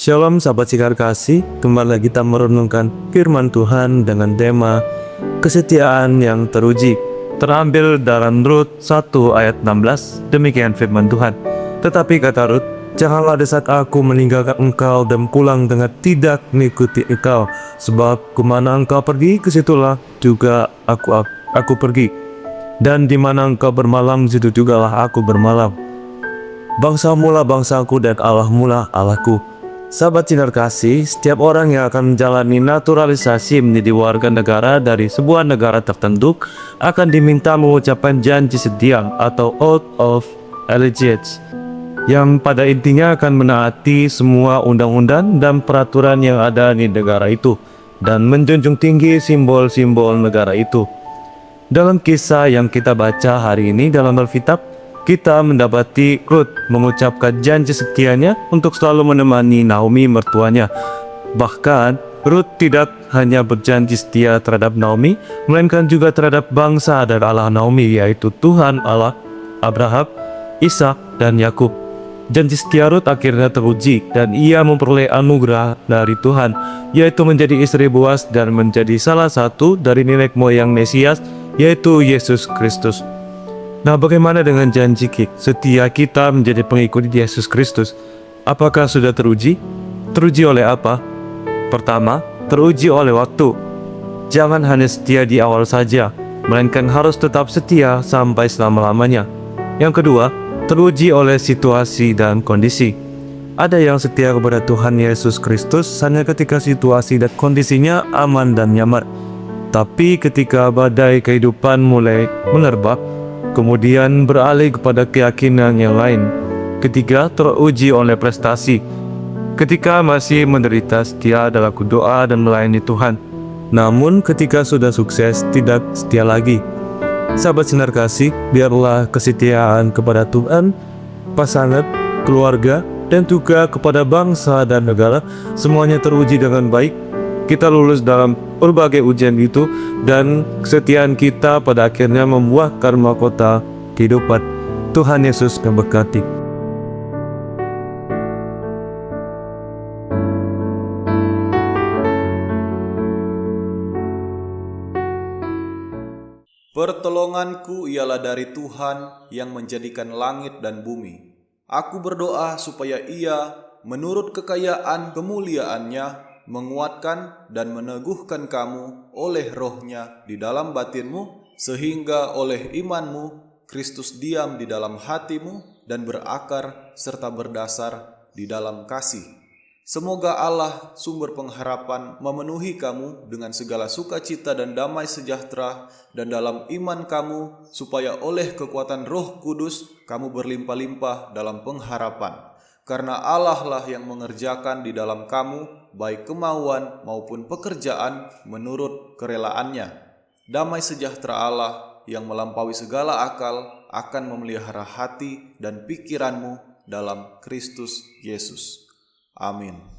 Shalom sahabat Sikar Kasih, kembali kita merenungkan firman Tuhan dengan tema kesetiaan yang teruji. Terambil dalam Rut 1 ayat 16, demikian firman Tuhan. Tetapi kata Rut, janganlah desak aku meninggalkan engkau dan pulang dengan tidak mengikuti engkau, sebab kemana engkau pergi, kesitulah juga aku pergi. Dan di mana engkau bermalam, situ jugalah aku bermalam. Bangsamu lah bangsaku dan Allahmu lah Allahku. Sahabat Sinar Kasih, setiap orang yang akan menjalani naturalisasi menjadi warga negara dari sebuah negara tertentu akan diminta mengucapkan janji setia atau oath of allegiance, yang pada intinya akan menaati semua undang-undang dan peraturan yang ada di negara itu dan menjunjung tinggi simbol-simbol negara itu. Dalam kisah yang kita baca hari ini dalam Alkitab, kita mendapati Rut mengucapkan janji setianya untuk selalu menemani Naomi mertuanya. Bahkan Rut tidak hanya berjanji setia terhadap Naomi, melainkan juga terhadap bangsa dan Allah Naomi, yaitu Tuhan Allah Abraham, Ishak, dan Yakub. Janji setia Rut akhirnya teruji dan ia memperoleh anugerah dari Tuhan, yaitu menjadi istri Boaz dan menjadi salah satu dari nenek moyang Mesias, yaitu Yesus Kristus. Nah, bagaimana dengan janji setia kita menjadi pengikut Yesus Kristus? Apakah sudah teruji? Teruji oleh apa? Pertama, teruji oleh waktu. Jangan hanya setia di awal saja, melainkan harus tetap setia sampai selama-lamanya. Yang kedua, teruji oleh situasi dan kondisi. Ada yang setia kepada Tuhan Yesus Kristus hanya ketika situasi dan kondisinya aman dan nyaman. Tapi ketika badai kehidupan mulai menerbang, kemudian beralih kepada keyakinan yang lain. Ketiga, teruji oleh prestasi. Ketika masih menderita, setia dalam doa dan melayani Tuhan. Namun ketika sudah sukses, tidak setia lagi. Sahabat Sinar Kasih, biarlah kesetiaan kepada Tuhan, pasangan, keluarga, dan juga kepada bangsa dan negara semuanya teruji dengan baik. Kita lulus dalam berbagai ujian itu, dan kesetiaan kita pada akhirnya membuahkan mahkota kehidupan. Tuhan Yesus memberkati. Pertolonganku ialah dari Tuhan yang menjadikan langit dan bumi. Aku berdoa supaya Ia menurut kekayaan kemuliaannya menguatkan dan meneguhkan kamu oleh rohnya di dalam batinmu, sehingga oleh imanmu Kristus diam di dalam hatimu dan berakar serta berdasar di dalam kasih. Semoga Allah sumber pengharapan memenuhi kamu dengan segala sukacita dan damai sejahtera dan dalam iman kamu, supaya oleh kekuatan Roh Kudus kamu berlimpah-limpah dalam pengharapan. Karena Allah lah yang mengerjakan di dalam kamu baik kemauan maupun pekerjaan menurut kerelaannya. Damai sejahtera Allah yang melampaui segala akal akan memelihara hati dan pikiranmu dalam Kristus Yesus. Amin.